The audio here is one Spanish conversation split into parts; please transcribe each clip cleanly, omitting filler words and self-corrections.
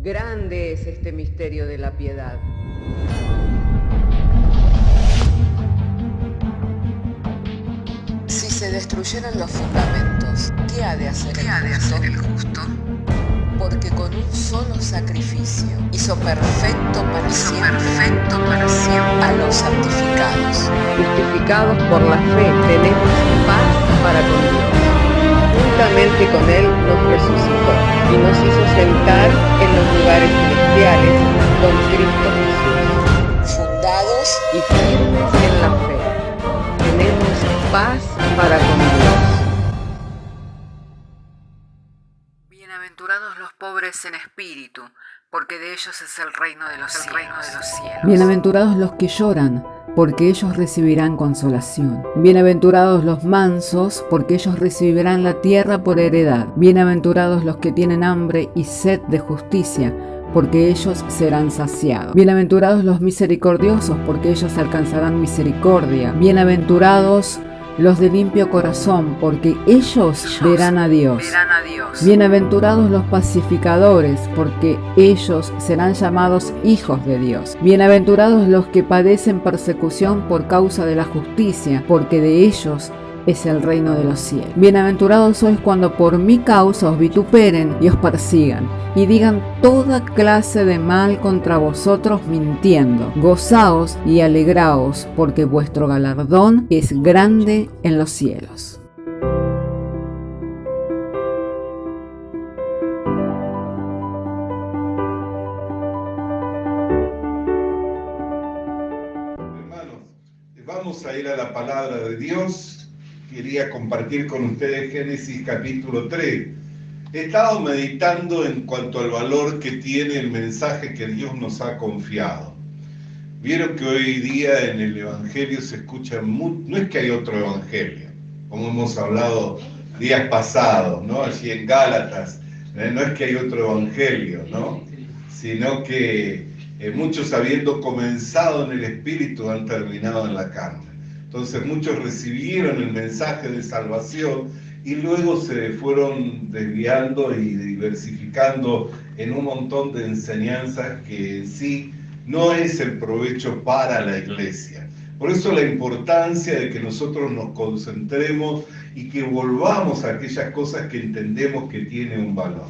Grande es este misterio de la piedad. Si se destruyeran los fundamentos, ¿qué ha de hacer el justo? Porque con un solo sacrificio hizo perfecto para siempre a los santificados. Justificados por la fe, tenemos paz para con Dios. Juntamente con Él nos resucitó y nos hizo sentar en los lugares celestiales con Cristo Jesús. Fundados Y firmes en la fe, tenemos paz para con Dios. Bienaventurados los pobres en espíritu, porque de ellos es el reino de los cielos. Bienaventurados los que lloran, porque ellos recibirán consolación. Bienaventurados los mansos, porque ellos recibirán la tierra por heredad. Bienaventurados los que tienen hambre y sed de justicia, porque ellos serán saciados. Bienaventurados los misericordiosos, porque ellos alcanzarán misericordia. Bienaventurados los de limpio corazón, porque ellos verán a Dios. Bienaventurados los pacificadores, porque ellos serán llamados hijos de Dios. Bienaventurados los que padecen persecución por causa de la justicia, porque de ellos es el reino de los cielos. Bienaventurados sois cuando por mi causa os vituperen y os persigan, y digan toda clase de mal contra vosotros mintiendo. Gozaos y alegraos, porque vuestro galardón es grande en los cielos. Hermanos, vamos a ir a la palabra de Dios. Quería compartir con ustedes Génesis capítulo 3. He estado meditando en cuanto al valor que tiene el mensaje que Dios nos ha confiado. Vieron que hoy día en el Evangelio se escucha no es que hay otro Evangelio, como hemos hablado días pasados, ¿no? Allí en Gálatas, no es que hay otro Evangelio, ¿no? Sino que muchos habiendo comenzado en el Espíritu han terminado en la carne. Entonces muchos recibieron el mensaje de salvación y luego se fueron desviando y diversificando en un montón de enseñanzas que en sí no es el provecho para la iglesia. Por eso la importancia de que nosotros nos concentremos y que volvamos a aquellas cosas que entendemos que tienen un valor.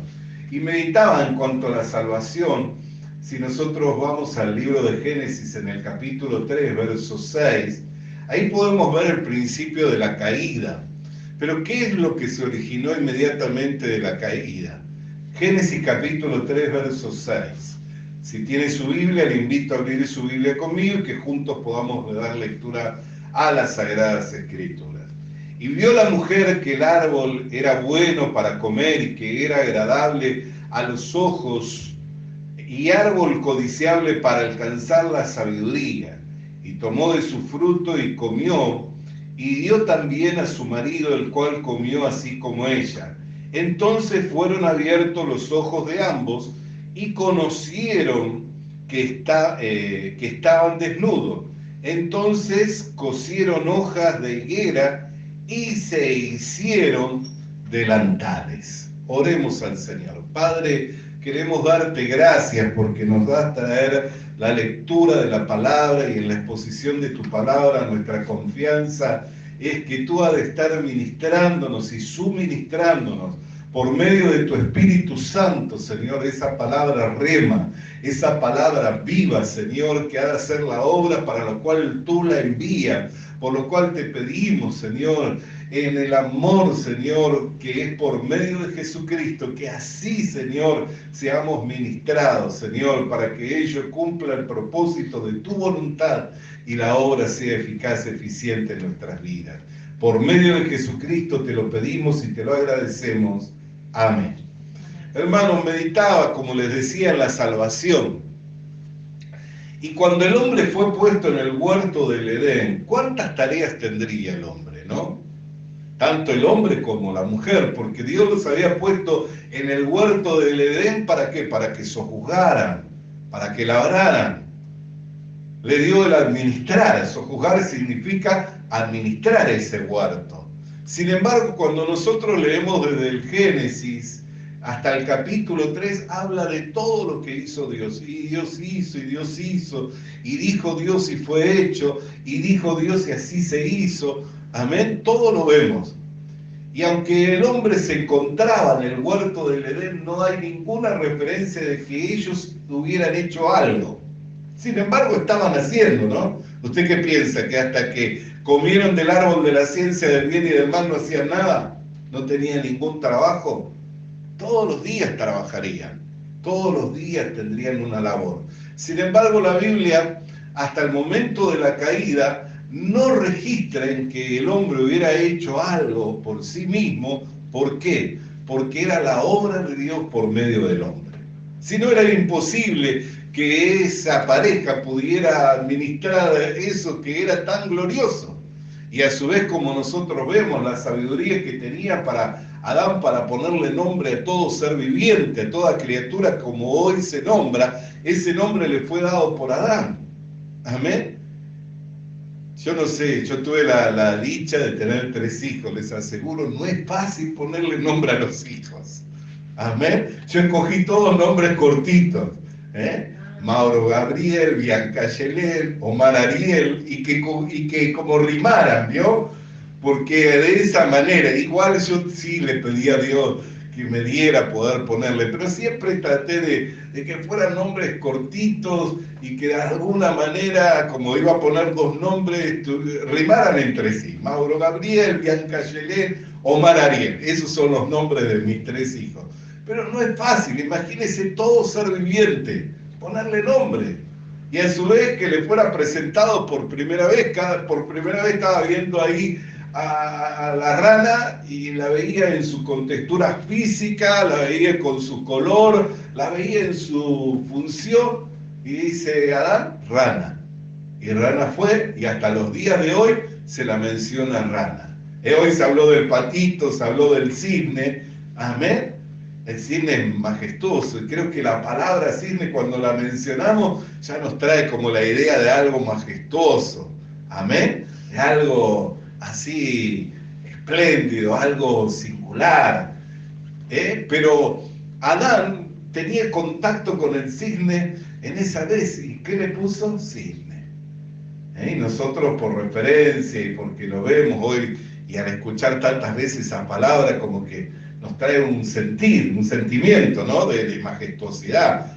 Y meditaba en cuanto a la salvación. Si nosotros vamos al libro de Génesis en el capítulo 3, verso 6, ahí podemos ver el principio de la caída. Pero ¿qué es lo que se originó inmediatamente de la caída? Génesis capítulo 3, verso 6. Si tiene su Biblia, le invito a abrir su Biblia conmigo y que juntos podamos dar lectura a las Sagradas Escrituras. Y vio la mujer que el árbol era bueno para comer y que era agradable a los ojos y árbol codiciable para alcanzar la sabiduría. Y tomó de su fruto y comió, y dio también a su marido, el cual comió así como ella. Entonces fueron abiertos los ojos de ambos, y conocieron que estaban desnudos. Entonces cosieron hojas de higuera, y se hicieron delantales. Oremos al Señor. Padre, queremos darte gracias porque nos das traer la lectura de la palabra y en la exposición de tu palabra nuestra confianza es que tú has de estar ministrándonos y suministrándonos por medio de tu Espíritu Santo, Señor, esa palabra rema, esa palabra viva, Señor, que ha de hacer la obra para la cual tú la envías, por lo cual te pedimos, Señor, en el amor, Señor, que es por medio de Jesucristo, que así, Señor, seamos ministrados, Señor, para que ello cumpla el propósito de tu voluntad y la obra sea eficaz, eficiente en nuestras vidas. Por medio de Jesucristo te lo pedimos y te lo agradecemos. Amén. Hermanos, meditaba, como les decía, en la salvación. Y cuando el hombre fue puesto en el huerto del Edén, ¿cuántas tareas tendría el hombre, no? Tanto el hombre como la mujer, porque Dios los había puesto en el huerto del Edén, ¿para qué? Para que sojuzgaran, para que labraran. Le dio el administrar, sojuzgar significa administrar ese huerto. Sin embargo, cuando nosotros leemos desde el Génesis, hasta el capítulo 3 habla de todo lo que hizo Dios. Y Dios hizo, y Dios hizo, y dijo Dios y fue hecho, y dijo Dios y así se hizo. Amén, todo lo vemos. Y aunque el hombre se encontraba en el huerto del Edén, no hay ninguna referencia de que ellos hubieran hecho algo. Sin embargo, estaban haciendo, ¿no? ¿Usted qué piensa? ¿Que hasta que comieron del árbol de la ciencia del bien y del mal no hacían nada? ¿No tenían ningún trabajo? Todos los días trabajarían, todos los días tendrían una labor. Sin embargo, la Biblia, hasta el momento de la caída, no registra en que el hombre hubiera hecho algo por sí mismo. ¿Por qué? Porque era la obra de Dios por medio del hombre. Si no, era imposible que esa pareja pudiera administrar eso que era tan glorioso. Y a su vez, como nosotros vemos la sabiduría que tenía Adán para ponerle nombre a todo ser viviente, a toda criatura como hoy se nombra, ese nombre le fue dado por Adán. Amén. Yo no sé, yo tuve la dicha de tener 3 hijos, les aseguro, no es fácil ponerle nombre a los hijos. Amén. Yo escogí todos nombres cortitos. Mauro Gabriel, Bianca Yelén, Omar Ariel, y que como rimaran, ¿vio? Porque de esa manera, igual yo sí le pedí a Dios que me diera poder ponerle, pero siempre traté de que fueran nombres cortitos y que de alguna manera, como iba a poner 2 nombres, rimaran entre sí. Mauro Gabriel, Bianca Yelén, Omar Ariel, esos son los nombres de mis 3 hijos. Pero no es fácil, imagínese todo ser viviente, ponerle nombre. Y a su vez que le fuera presentado por primera vez, por primera vez estaba viendo ahí a la rana y la veía en su contextura física, la veía con su color, la veía en su función, y dice Adán, rana. Y rana fue, y hasta los días de hoy se la menciona rana. Hoy se habló del patito, se habló del cisne, amén. El cisne es majestuoso, y creo que la palabra cisne, cuando la mencionamos, ya nos trae como la idea de algo majestuoso, amén, de algo así espléndido, algo singular. Pero Adán tenía contacto con el cisne en esa vez, ¿y qué le puso? Cisne. Y nosotros, por referencia y porque lo vemos hoy, y al escuchar tantas veces esa palabra, como que nos trae un sentir, un sentimiento, ¿no? de majestuosidad.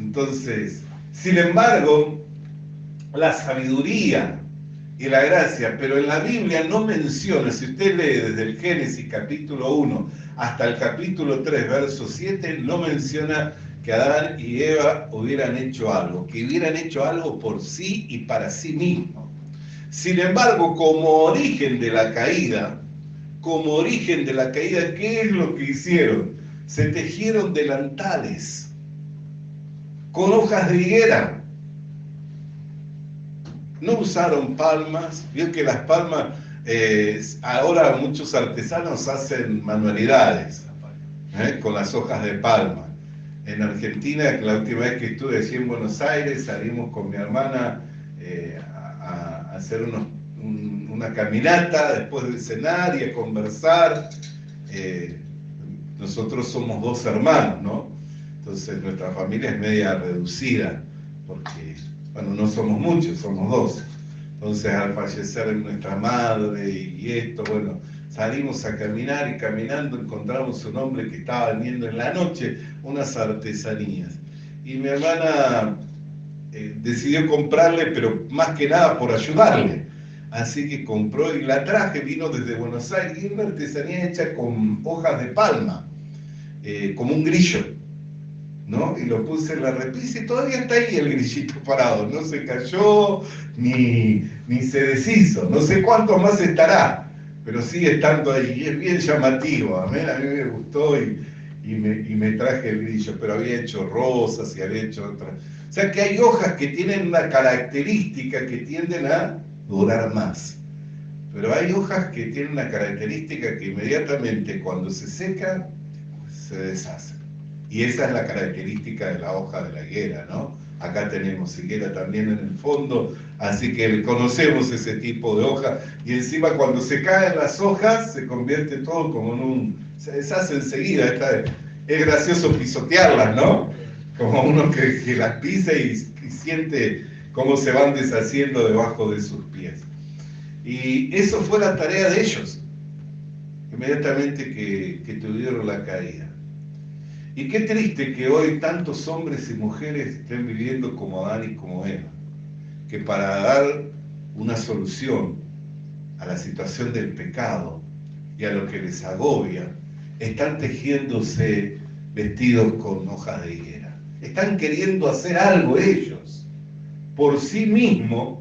Entonces, sin embargo, la sabiduría y la gracia, pero en la Biblia no menciona, si usted lee desde el Génesis capítulo 1 hasta el capítulo 3, verso 7, no menciona que Adán y Eva hubieran hecho algo, que hubieran hecho algo por sí y para sí mismos. Sin embargo, como origen de la caída, ¿qué es lo que hicieron? Se tejieron delantales con hojas de higuera. No usaron palmas. Vio que las palmas, ahora muchos artesanos hacen manualidades con las hojas de palma. En Argentina, la última vez que estuve allí en Buenos Aires, salimos con mi hermana a hacer una caminata después de cenar y a conversar. Nosotros somos 2 hermanos, ¿no? Entonces nuestra familia es media reducida, porque, bueno, no somos muchos, somos 2. Entonces al fallecer nuestra madre y esto, bueno, salimos a caminar y caminando encontramos un hombre que estaba vendiendo en la noche unas artesanías. Y mi hermana decidió comprarle, pero más que nada por ayudarle. Así que compró y la traje, vino desde Buenos Aires, y una artesanía hecha con hojas de palma, como un grillo, ¿no? Y lo puse en la repisa y todavía está ahí el grillito parado, no se cayó ni se deshizo, no sé cuánto más estará, pero sigue estando ahí, y es bien llamativo, amén, a mí me gustó y me traje el grillo, pero había hecho rosas y había hecho otras. O sea que hay hojas que tienen una característica que tienden a durar más, pero hay hojas que tienen una característica que inmediatamente cuando se secan, se deshacen. Y esa es la característica de la hoja de la higuera, ¿no? Acá tenemos higuera también en el fondo, así que conocemos ese tipo de hoja. Y encima cuando se caen las hojas, se convierte todo como en se deshace enseguida. Es gracioso pisotearlas, ¿no? Como uno que las pisa y siente cómo se van deshaciendo debajo de sus pies. Y eso fue la tarea de ellos, inmediatamente que tuvieron la caída. Y qué triste que hoy tantos hombres y mujeres estén viviendo como Adán y como Eva, que para dar una solución a la situación del pecado y a lo que les agobia, están tejiéndose vestidos con hojas de higuera. Están queriendo hacer algo ellos, por sí mismos,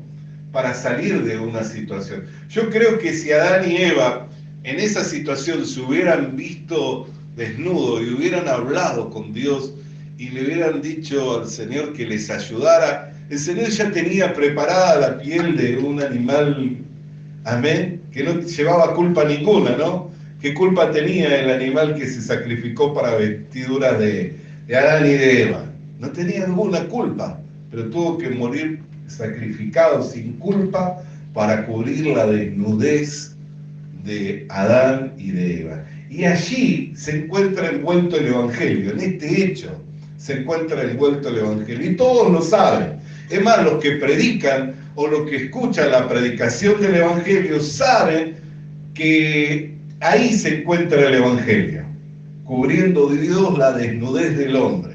para salir de una situación. Yo creo que si Adán y Eva en esa situación se hubieran visto desnudos y hubieran hablado con Dios y le hubieran dicho al Señor que les ayudara, el Señor ya tenía preparada la piel de un animal, amén, que no llevaba culpa ninguna, ¿no? ¿Qué culpa tenía el animal que se sacrificó para vestiduras de Adán y de Eva? No tenía ninguna culpa, pero tuvo que morir sacrificado sin culpa para cubrir la desnudez de Adán y de Eva. Y allí se encuentra envuelto el Evangelio, en este hecho se encuentra envuelto el Evangelio. Y todos lo saben. Es más, los que predican o los que escuchan la predicación del Evangelio saben que ahí se encuentra el Evangelio, cubriendo Dios la desnudez del hombre,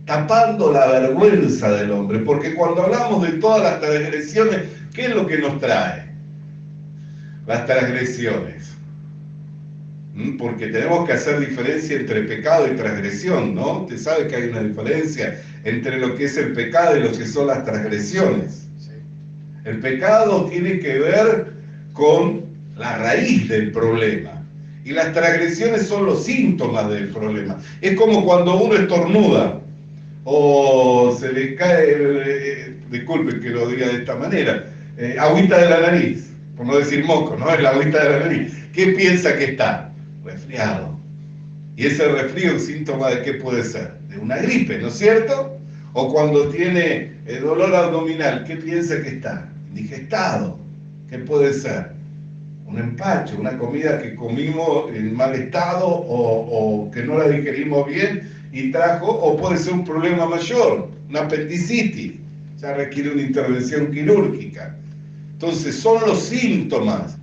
tapando la vergüenza del hombre, porque cuando hablamos de todas las transgresiones, ¿qué es lo que nos trae? Las transgresiones. Porque tenemos que hacer diferencia entre pecado y transgresión, ¿no? Usted sabe que hay una diferencia entre lo que es el pecado y lo que son las transgresiones. Sí. El pecado tiene que ver con la raíz del problema. Y las transgresiones son los síntomas del problema. Es como cuando uno estornuda o se le cae, disculpen que lo diga de esta manera, agüita de la nariz, por no decir moco, ¿no? Es la agüita de la nariz. ¿Qué piensa que está? Resfriado. Y ese resfrío es síntoma de qué puede ser, de una gripe, ¿no es cierto? O cuando tiene el dolor abdominal, ¿qué piensa que está? Indigestado. ¿Qué puede ser? Un empacho, una comida que comimos en mal estado o que no la digerimos bien y trajo, o puede ser un problema mayor, una apendicitis, ya requiere una intervención quirúrgica. Entonces son los síntomas,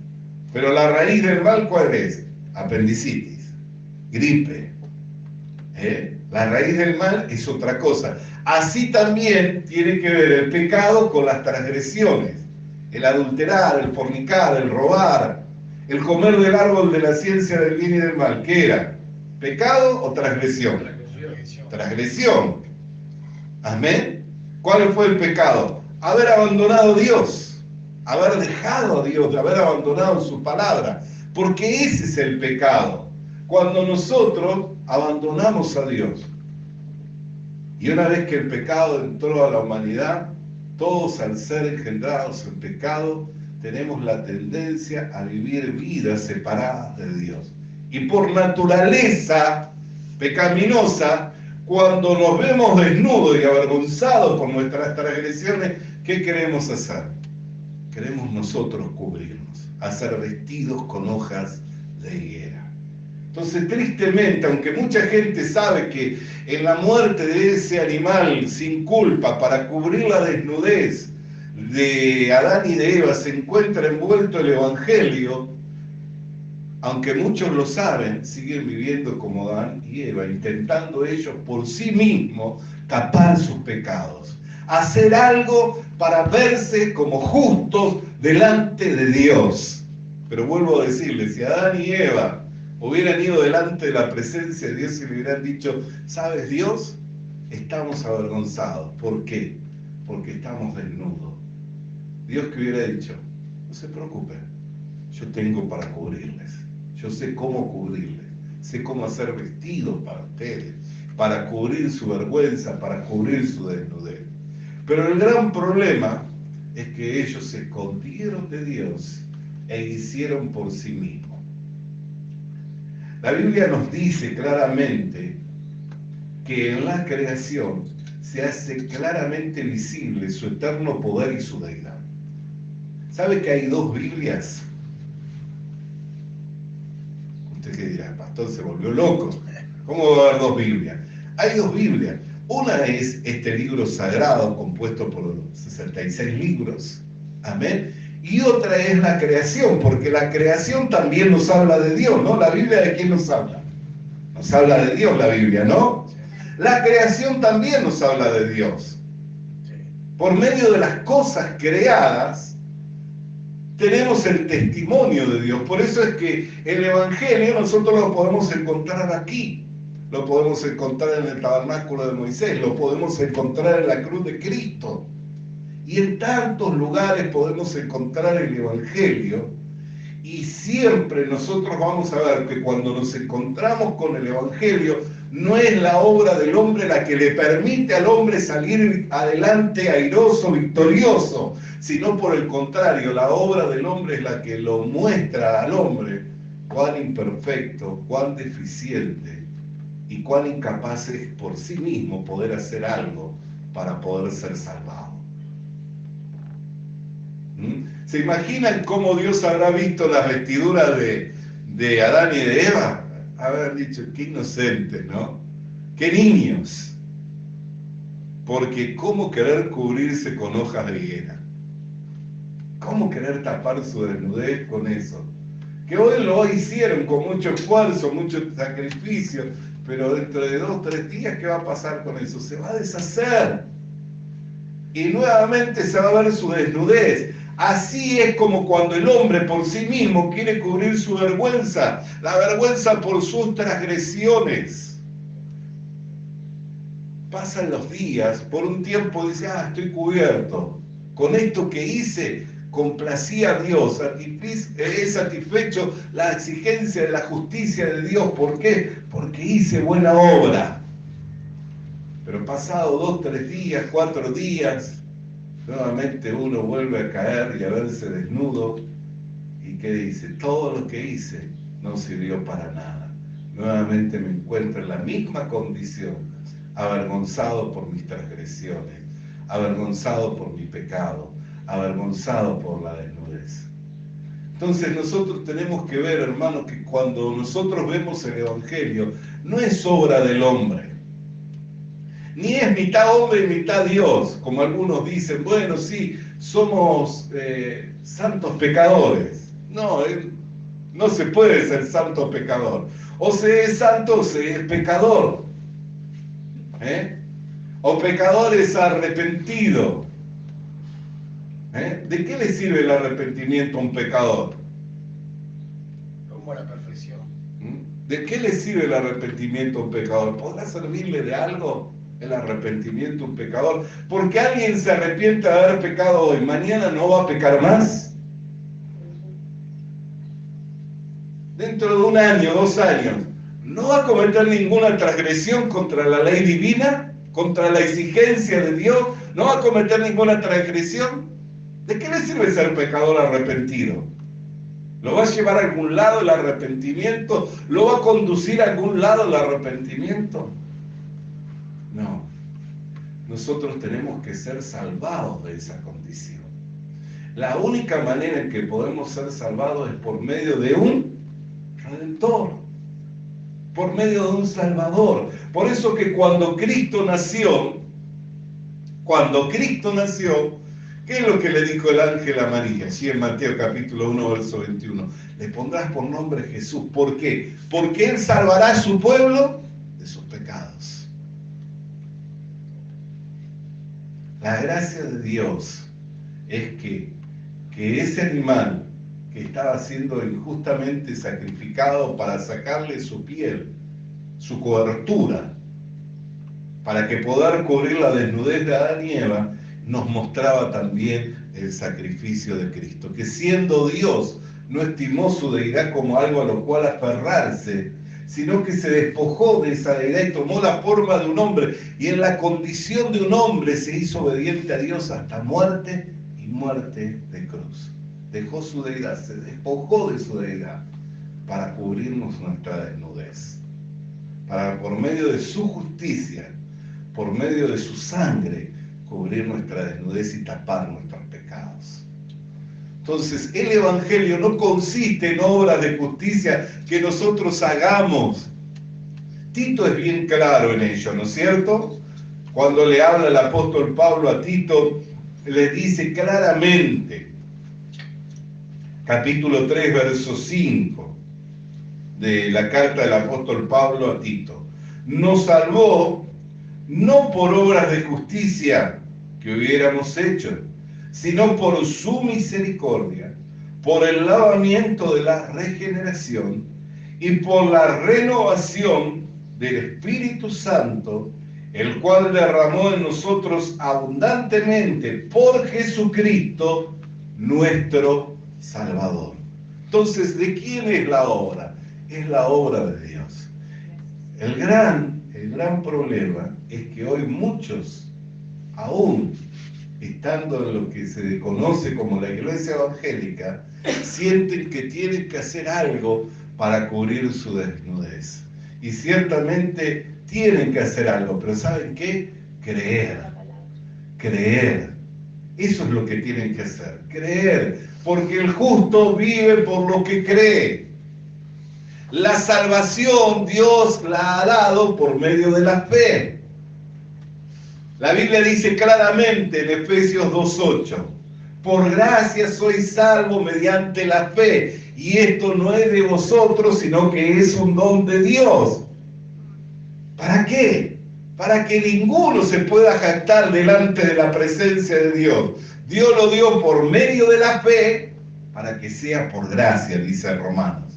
pero la raíz del mal, ¿cuál es? Apendicitis, gripe. La raíz del mal es otra cosa. Así también tiene que ver el pecado con las transgresiones. El adulterar, el fornicar, el robar, el comer del árbol de la ciencia del bien y del mal. ¿Qué era? ¿Pecado o transgresión? Transgresión. Amén. ¿Cuál fue el pecado? Haber abandonado a Dios, haber dejado a Dios, haber abandonado su palabra. Porque ese es el pecado. Cuando nosotros abandonamos a Dios. Y una vez que el pecado entró a la humanidad, todos al ser engendrados en pecado, tenemos la tendencia a vivir vidas separadas de Dios. Y por naturaleza pecaminosa, cuando nos vemos desnudos y avergonzados por nuestras transgresiones, ¿qué queremos hacer? Queremos nosotros cubrirnos, hacer vestidos con hojas de higuera. Entonces, tristemente, aunque mucha gente sabe que en la muerte de ese animal sin culpa, para cubrir la desnudez de Adán y de Eva, se encuentra envuelto el Evangelio, aunque muchos lo saben, siguen viviendo como Adán y Eva, intentando ellos por sí mismos tapar sus pecados, hacer algo para verse como justos delante de Dios. Pero vuelvo a decirles, si Adán y Eva hubieran ido delante de la presencia de Dios y le hubieran dicho, ¿sabes, Dios? Estamos avergonzados. ¿Por qué? Porque estamos desnudos. Dios que hubiera dicho, no se preocupen, yo tengo para cubrirles. Yo sé cómo cubrirles. Sé cómo hacer vestidos para ustedes, para cubrir su vergüenza, para cubrir su desnudez. Pero el gran problema es que ellos se escondieron de Dios e hicieron por sí mismos. La Biblia nos dice claramente que en la creación se hace claramente visible su eterno poder y su deidad. ¿Sabe que hay dos Biblias? Usted qué dirá, pastor, se volvió loco. ¿Cómo va a haber dos Biblias? Hay dos Biblias. Una es este libro sagrado compuesto por 66 libros. Amén. Y otra es la creación, porque la creación también nos habla de Dios, ¿no? ¿La Biblia de quién nos habla? Nos habla de Dios la Biblia, ¿no? La creación también nos habla de Dios. Por medio de las cosas creadas, tenemos el testimonio de Dios. Por eso es que el Evangelio nosotros lo podemos encontrar aquí. Lo podemos encontrar en el tabernáculo de Moisés, lo podemos encontrar en la cruz de Cristo. Y en tantos lugares podemos encontrar el Evangelio. Y siempre nosotros vamos a ver que cuando nos encontramos con el Evangelio, no es la obra del hombre la que le permite al hombre salir adelante airoso, victorioso, sino por el contrario, la obra del hombre es la que lo muestra al hombre cuán imperfecto, cuán deficiente y cuán incapaz es por sí mismo poder hacer algo para poder ser salvado. ¿Se imaginan cómo Dios habrá visto las vestiduras de Adán y de Eva? Habrán dicho, qué inocentes, ¿no? Qué niños. Porque ¿cómo querer cubrirse con hojas de higuera? ¿Cómo querer tapar su desnudez con eso? Que hoy lo hicieron con mucho esfuerzo, mucho sacrificio, pero dentro de 2 o 3 días, ¿qué va a pasar con eso? Se va a deshacer. Y nuevamente se va a ver su desnudez. Así es como cuando el hombre por sí mismo quiere cubrir su vergüenza, la vergüenza por sus transgresiones. Pasan los días, por un tiempo dice, estoy cubierto. Con esto que hice, complací a Dios, he satisfecho la exigencia de la justicia de Dios. ¿Por qué? Porque hice buena obra. Pero pasado 2, 3 días, 4 días, nuevamente uno vuelve a caer y a verse desnudo. ¿Y qué dice? Todo lo que hice no sirvió para nada. Nuevamente me encuentro en la misma condición, avergonzado por mis transgresiones, avergonzado por mi pecado, avergonzado por la desnudez. Entonces nosotros tenemos que ver, hermanos, que cuando nosotros vemos el Evangelio, no es obra del hombre, ni es mitad hombre y mitad Dios, como algunos dicen, bueno, sí, somos santos pecadores. No, no se puede ser santo pecador. O se es santo o se es pecador. O pecador es arrepentido. ¿De qué le sirve el arrepentimiento a un pecador? Como la perfección. ¿De qué le sirve el arrepentimiento a un pecador? ¿Podrá servirle de algo el arrepentimiento a un pecador? Porque alguien se arrepiente de haber pecado hoy, mañana no va a pecar más. Dentro de 1 año, 2 años, no va a cometer ninguna transgresión contra la ley divina, contra la exigencia de Dios, no va a cometer ninguna transgresión. ¿De qué le sirve ser pecador arrepentido? ¿Lo va a llevar a algún lado el arrepentimiento? ¿Lo va a conducir a algún lado el arrepentimiento? No. Nosotros tenemos que ser salvados de esa condición. La única manera en que podemos ser salvados es por medio de un Redentor, por medio de un Salvador. Por eso que cuando Cristo nació, ¿qué es lo que le dijo el ángel a María? Allí en Mateo capítulo 1, verso 21. Le pondrás por nombre Jesús. ¿Por qué? Porque Él salvará a su pueblo de sus pecados. La gracia de Dios es que ese animal que estaba siendo injustamente sacrificado para sacarle su piel, su cobertura, para que poder cubrir la desnudez de Adán y Eva, nos mostraba también el sacrificio de Cristo, que siendo Dios no estimó su deidad como algo a lo cual aferrarse, sino que se despojó de esa deidad y tomó la forma de un hombre, y en la condición de un hombre se hizo obediente a Dios hasta muerte y muerte de cruz. Dejó su deidad, se despojó de su deidad para cubrirnos nuestra desnudez, para por medio de su justicia por medio de su sangre, cubrir nuestra desnudez y tapar nuestros pecados. Entonces, el Evangelio no consiste en obras de justicia que nosotros hagamos. Tito es bien claro en ello, ¿no es cierto? Cuando le habla el apóstol Pablo a Tito, le dice claramente, capítulo 3, verso 5, de la carta del apóstol Pablo a Tito. Nos salvó no por obras de justicia que hubiéramos hecho, sino por su misericordia, por el lavamiento de la regeneración y por la renovación del Espíritu Santo, el cual derramó en nosotros abundantemente por Jesucristo, nuestro Salvador. Entonces, ¿de quién es la obra? Es la obra de Dios. El gran problema es que hoy muchos, aún estando en lo que se conoce como la iglesia evangélica, sienten que tienen que hacer algo para cubrir su desnudez. Y ciertamente tienen que hacer algo, pero ¿saben qué? Creer. Eso es lo que tienen que hacer, creer, porque el justo vive por lo que cree. La salvación Dios la ha dado por medio de la fe. La Biblia dice claramente en Efesios 2:8, por gracia sois salvos mediante la fe, y esto no es de vosotros, sino que es un don de Dios. ¿Para qué? Para que ninguno se pueda jactar delante de la presencia de Dios. Dios lo dio por medio de la fe, para que sea por gracia, dice Romanos.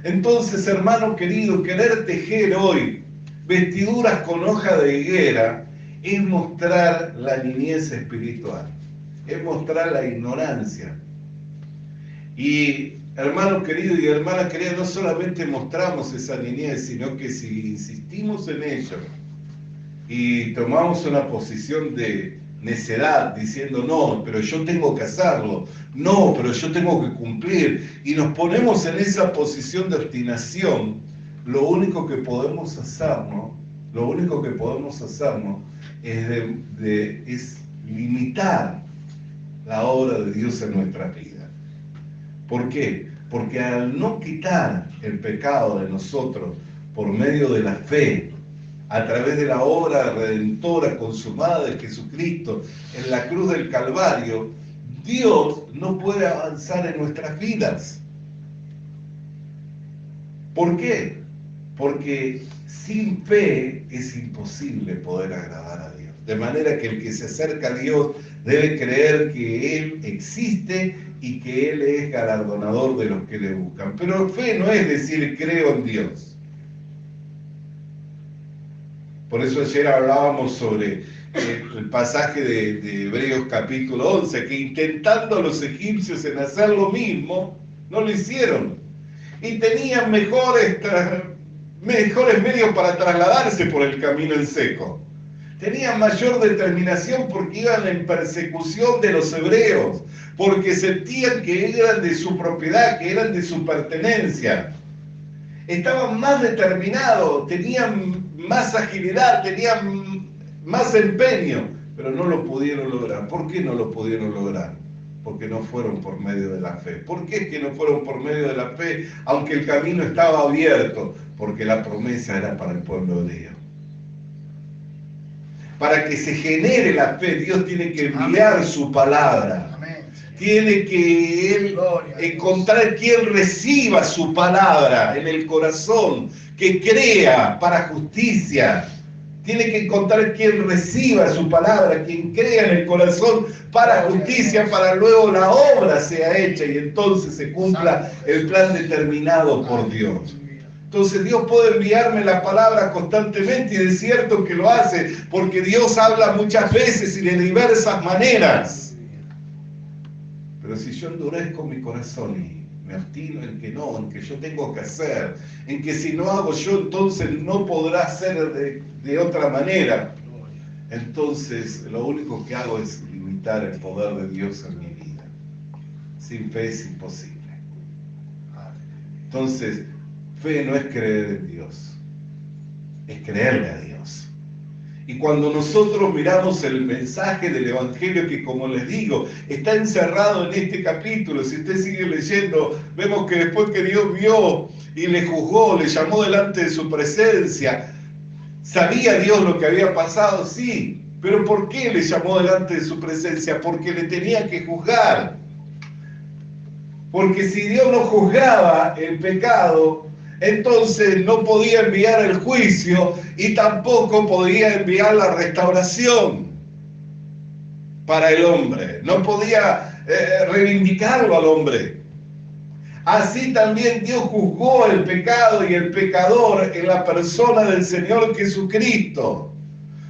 Entonces, hermano querido, querer tejer hoy vestiduras con hoja de higuera es mostrar la niñez espiritual, es mostrar la ignorancia. Y hermano querido y hermana querida, no solamente mostramos esa niñez, sino que si insistimos en ello y tomamos una posición de necedad, diciendo no, pero yo tengo que hacerlo, no, pero yo tengo que cumplir, y nos ponemos en esa posición de obstinación, lo único que podemos hacernos es limitar la obra de Dios en nuestra vida. ¿Por qué? Porque al no quitar el pecado de nosotros por medio de la fe, a través de la obra redentora consumada de Jesucristo en la cruz del Calvario, Dios no puede avanzar en nuestras vidas. ¿Por qué? Porque sin fe es imposible poder agradar a Dios. De manera que el que se acerca a Dios debe creer que Él existe y que Él es galardonador de los que le buscan. Pero fe no es decir creo en Dios. Por eso ayer hablábamos sobre el pasaje de Hebreos capítulo 11, que intentando los egipcios en hacer lo mismo, no lo hicieron. Y tenían mejores medios para trasladarse por el camino en seco. Tenían mayor determinación porque iban en persecución de los hebreos, porque sentían que eran de su propiedad, que eran de su pertenencia. Estaban más determinados, tenían más agilidad, tenían más empeño, pero no lo pudieron lograr. ¿Por qué no lo pudieron lograr? Porque no fueron por medio de la fe. ¿Por qué es que no fueron por medio de la fe, aunque el camino estaba abierto? Porque la promesa era para el pueblo de Dios. Para que se genere la fe, Dios tiene que enviar su palabra. Tiene que Él encontrar quien reciba su palabra en el corazón, que crea para justicia. Tiene que encontrar quien reciba su palabra, quien crea en el corazón para justicia, para luego la obra sea hecha y entonces se cumpla el plan determinado por Dios. Entonces Dios puede enviarme la palabra constantemente, y de cierto que lo hace, porque Dios habla muchas veces y de diversas maneras. Pero si yo endurezco mi corazón y me obstino en que no, en que yo tengo que hacer, en que si no hago yo, entonces no podrá ser de otra manera, entonces lo único que hago es limitar el poder de Dios en mi vida. Sin fe es imposible. Entonces, fe no es creer en Dios, es creerle a Dios. Y cuando nosotros miramos el mensaje del Evangelio, que como les digo, está encerrado en este capítulo, si usted sigue leyendo, vemos que después que Dios vio y le juzgó, le llamó delante de su presencia, ¿sabía Dios lo que había pasado? Sí, pero ¿por qué le llamó delante de su presencia? Porque le tenía que juzgar. Porque si Dios no juzgaba el pecado, entonces no podía enviar el juicio y tampoco podía enviar la restauración para el hombre. No podía reivindicarlo al hombre. Así también Dios juzgó el pecado y el pecador en la persona del Señor Jesucristo.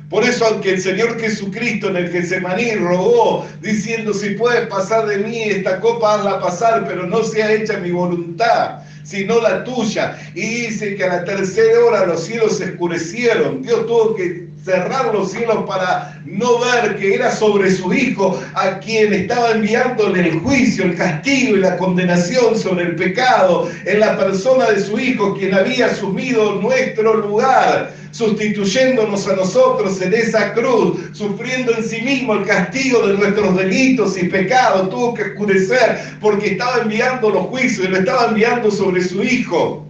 Por eso, aunque el Señor Jesucristo en el Getsemaní rogó, diciendo, si puedes pasar de mí esta copa, hazla pasar, pero no sea hecha mi voluntad, sino la tuya. Y dice que a la tercera hora los cielos se oscurecieron. Dios tuvo que cerrar los cielos para no ver que era sobre su Hijo a quien estaba enviándole el juicio, el castigo y la condenación sobre el pecado, en la persona de su Hijo, quien había asumido nuestro lugar, sustituyéndonos a nosotros en esa cruz, sufriendo en sí mismo el castigo de nuestros delitos y pecados. Tuvo que oscurecer porque estaba enviando los juicios y lo estaba enviando sobre su Hijo,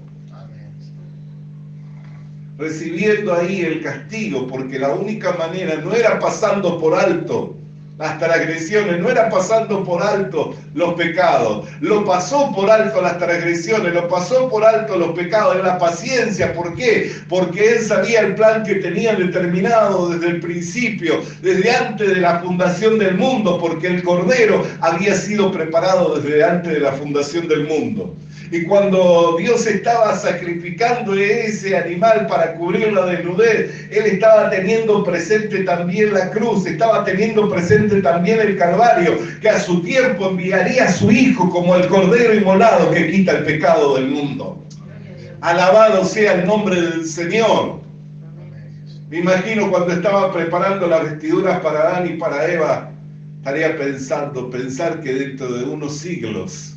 recibiendo ahí el castigo, porque la única manera no era pasando por alto las transgresiones, no era pasando por alto los pecados, lo pasó por alto las transgresiones, lo pasó por alto los pecados, en la paciencia. ¿Por qué? Porque Él sabía el plan que tenía determinado desde el principio, desde antes de la fundación del mundo, porque el Cordero había sido preparado desde antes de la fundación del mundo. Y cuando Dios estaba sacrificando ese animal para cubrir la desnudez, Él estaba teniendo presente también la cruz, estaba teniendo presente también el Calvario, que a su tiempo enviaría a su Hijo como el Cordero inmolado que quita el pecado del mundo. Alabado sea el nombre del Señor. Me imagino cuando estaba preparando las vestiduras para Adán y para Eva, estaría pensar que dentro de unos siglos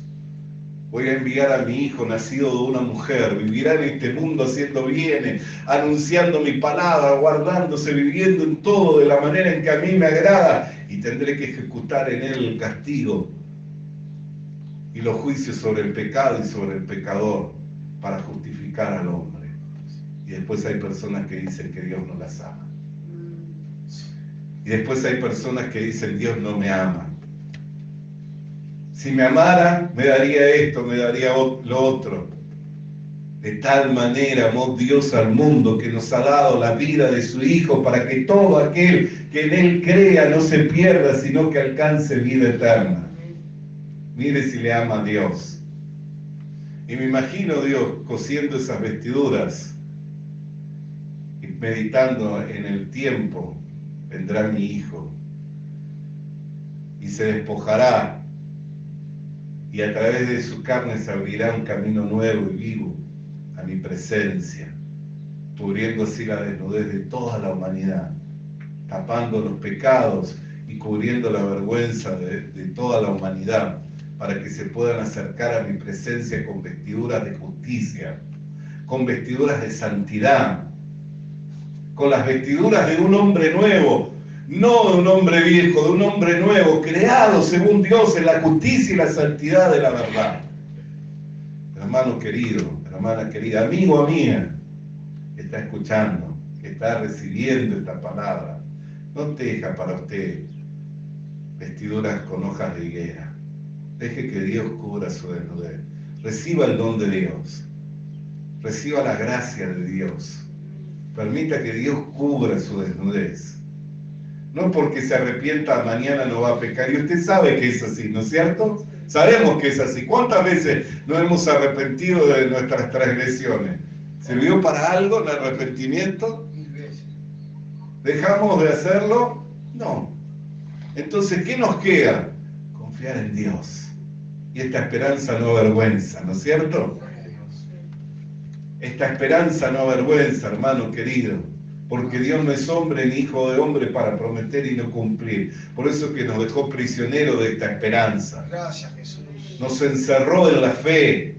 voy a enviar a mi hijo nacido de una mujer, vivirá en este mundo haciendo bienes, anunciando mi palabra, guardándose, viviendo en todo de la manera en que a mí me agrada, y tendré que ejecutar en él el castigo y los juicios sobre el pecado y sobre el pecador para justificar al hombre. Y después hay personas que dicen que Dios no las ama. Y después hay personas que dicen Dios no me ama. Si me amara, me daría esto, me daría lo otro. De tal manera amó Dios al mundo que nos ha dado la vida de su Hijo para que todo aquel que en Él crea no se pierda, sino que alcance vida eterna. Mire si le ama a Dios. Y me imagino Dios cosiendo esas vestiduras y meditando en el tiempo, vendrá mi Hijo y se despojará. Y a través de su carne se abrirá un camino nuevo y vivo a mi presencia, cubriendo así la desnudez de toda la humanidad, tapando los pecados y cubriendo la vergüenza de toda la humanidad, para que se puedan acercar a mi presencia con vestiduras de justicia, con vestiduras de santidad, con las vestiduras de un hombre nuevo, no de un hombre viejo, de un hombre nuevo, creado según Dios en la justicia y la santidad de la verdad. Hermano querido, hermana querida, amigo, amiga, que está escuchando, que está recibiendo esta palabra, no teja para usted vestiduras con hojas de higuera. Deje que Dios cubra su desnudez. Reciba el don de Dios. Reciba la gracia de Dios. Permita que Dios cubra su desnudez. No porque se arrepienta mañana no va a pecar. Y usted sabe que es así, ¿no es cierto? Sabemos que es así. ¿Cuántas veces nos hemos arrepentido de nuestras transgresiones? ¿Sirvió para algo el arrepentimiento? 1000 veces. ¿Dejamos de hacerlo? No. Entonces, ¿qué nos queda? Confiar en Dios. Y esta esperanza no avergüenza, ¿no es cierto? Esta esperanza no avergüenza, hermano querido. Porque Dios no es hombre ni hijo de hombre para prometer y no cumplir. Por eso que nos dejó prisioneros de esta esperanza. Gracias, Jesús. Nos encerró en la fe.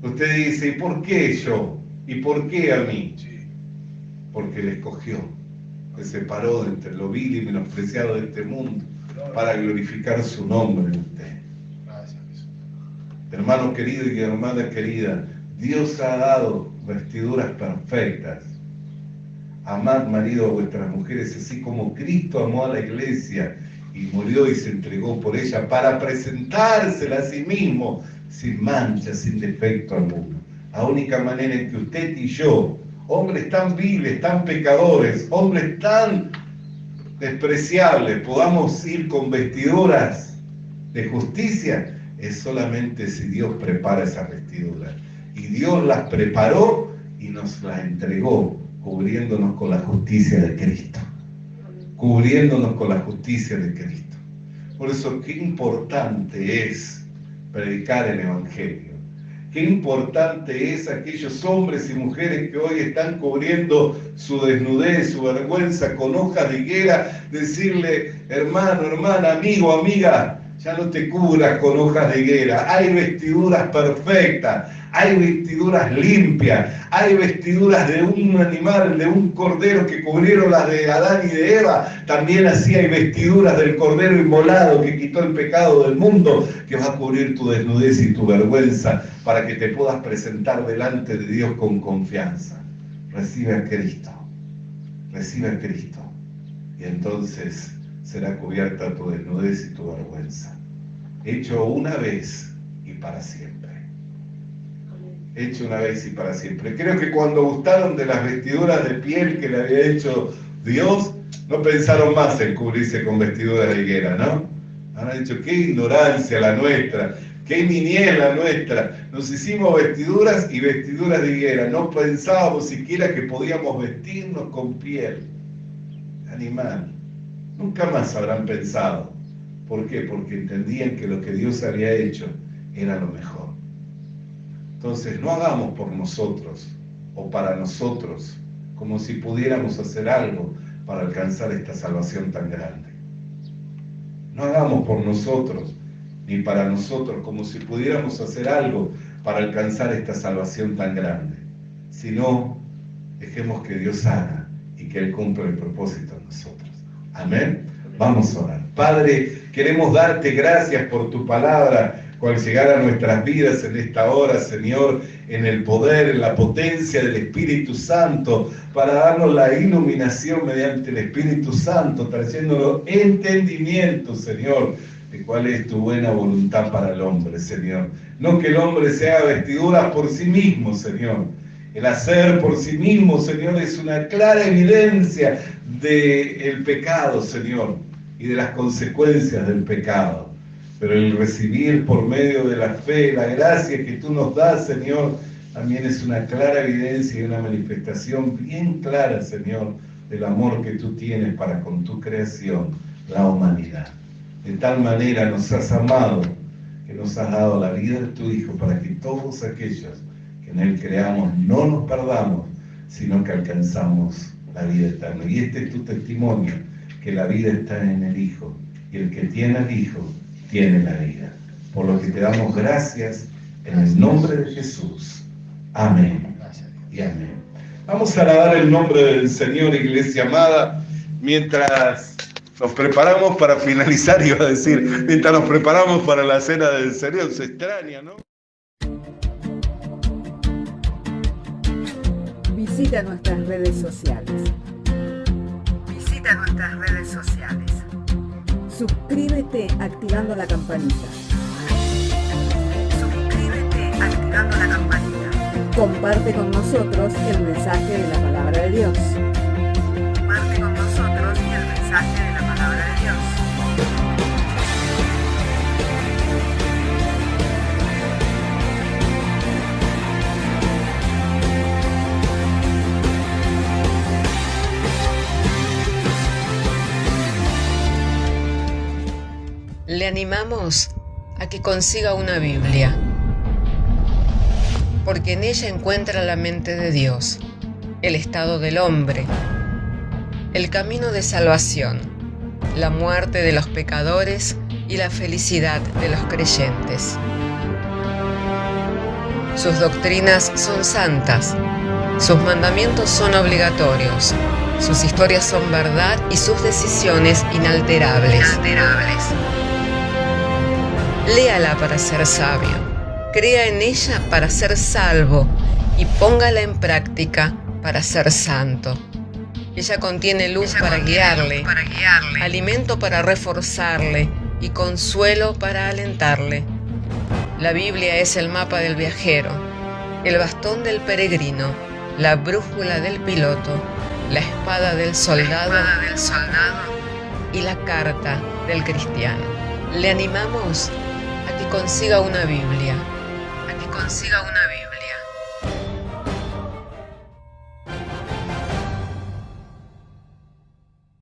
Usted dice, ¿y por qué yo? ¿Y por qué a mí? Sí. Porque Él escogió. te separó de entre lo vil y menospreciado de este mundo para glorificar su nombre en usted. Gracias, Jesús. Hermano querido y hermana querida, Dios ha dado vestiduras perfectas. Amad marido a vuestras mujeres, así como Cristo amó a la iglesia y murió y se entregó por ella para presentársela a sí mismo sin mancha, sin defecto alguno. La única manera en que usted y yo, hombres tan viles, tan pecadores, hombres tan despreciables, podamos ir con vestiduras de justicia, es solamente si Dios prepara esas vestiduras. Y Dios las preparó y nos las entregó, cubriéndonos con la justicia de Cristo. Cubriéndonos con la justicia de Cristo. Por eso, qué importante es predicar el Evangelio. Qué importante es aquellos hombres y mujeres que hoy están cubriendo su desnudez, su vergüenza con hojas de higuera, decirle, hermano, hermana, amigo, amiga, ya no te cubras con hojas de higuera, hay vestiduras perfectas, hay vestiduras limpias, hay vestiduras de un animal, de un cordero que cubrieron las de Adán y de Eva, también así hay vestiduras del cordero inmolado que quitó el pecado del mundo, que va a cubrir tu desnudez y tu vergüenza para que te puedas presentar delante de Dios con confianza. Recibe a Cristo, y entonces será cubierta tu desnudez y tu vergüenza. Hecho una vez y para siempre. Hecho una vez y para siempre. Creo que cuando gustaron de las vestiduras de piel que le había hecho Dios, no pensaron más en cubrirse con vestiduras de higuera, ¿no? Han dicho, qué ignorancia la nuestra, qué niñez la nuestra. Nos hicimos vestiduras y vestiduras de higuera. No pensábamos siquiera que podíamos vestirnos con piel animal. Nunca más habrán pensado. ¿Por qué? Porque entendían que lo que Dios había hecho era lo mejor. Entonces, no hagamos por nosotros o para nosotros como si pudiéramos hacer algo para alcanzar esta salvación tan grande. No hagamos por nosotros ni para nosotros como si pudiéramos hacer algo para alcanzar esta salvación tan grande. Sino, dejemos que Dios haga y que Él cumpla el propósito en nosotros. Amén. Vamos a orar. Padre, queremos darte gracias por tu palabra, cual llegara a nuestras vidas en esta hora, Señor, en el poder, en la potencia del Espíritu Santo, para darnos la iluminación mediante el Espíritu Santo, trayéndonos entendimiento, Señor, de cuál es tu buena voluntad para el hombre, Señor. No que el hombre se haga vestiduras por sí mismo, Señor. El hacer por sí mismo, Señor, es una clara evidencia del pecado, Señor, y de las consecuencias del pecado. Pero el recibir por medio de la fe, la gracia que tú nos das, Señor, también es una clara evidencia y una manifestación bien clara, Señor, del amor que tú tienes para con tu creación, la humanidad. De tal manera nos has amado, que nos has dado la vida de tu Hijo, para que todos aquellos que en Él creamos no nos perdamos, sino que alcanzamos la vida eterna. Y este es tu testimonio, que la vida está en el Hijo, y el que tiene al Hijo tiene la vida. Por lo que te damos gracias en el nombre de Jesús. Amén y amén. Vamos a alabar el nombre del Señor, iglesia amada, mientras nos preparamos para finalizar, iba a decir, mientras nos preparamos para la cena del Señor. Se extraña, ¿no? Visita nuestras redes sociales. Visita nuestras redes sociales. Suscríbete activando la campanita. Suscríbete activando la campanita. Comparte con nosotros el mensaje de la palabra de Dios. Comparte con nosotros el mensaje de la palabra de Dios. Le animamos a que consiga una Biblia, porque en ella encuentra la mente de Dios, el estado del hombre, el camino de salvación, la muerte de los pecadores y la felicidad de los creyentes. Sus doctrinas son santas, sus mandamientos son obligatorios, Sus historias son verdad y sus decisiones inalterables. Léala para ser sabio, crea en ella para ser salvo y póngala en práctica para ser santo. Ella contiene luz para guiarle, alimento para reforzarle y consuelo para alentarle. La Biblia es el mapa del viajero, el bastón del peregrino, la brújula del piloto, la espada del soldado y la carta del cristiano. Le animamos a que consiga una Biblia,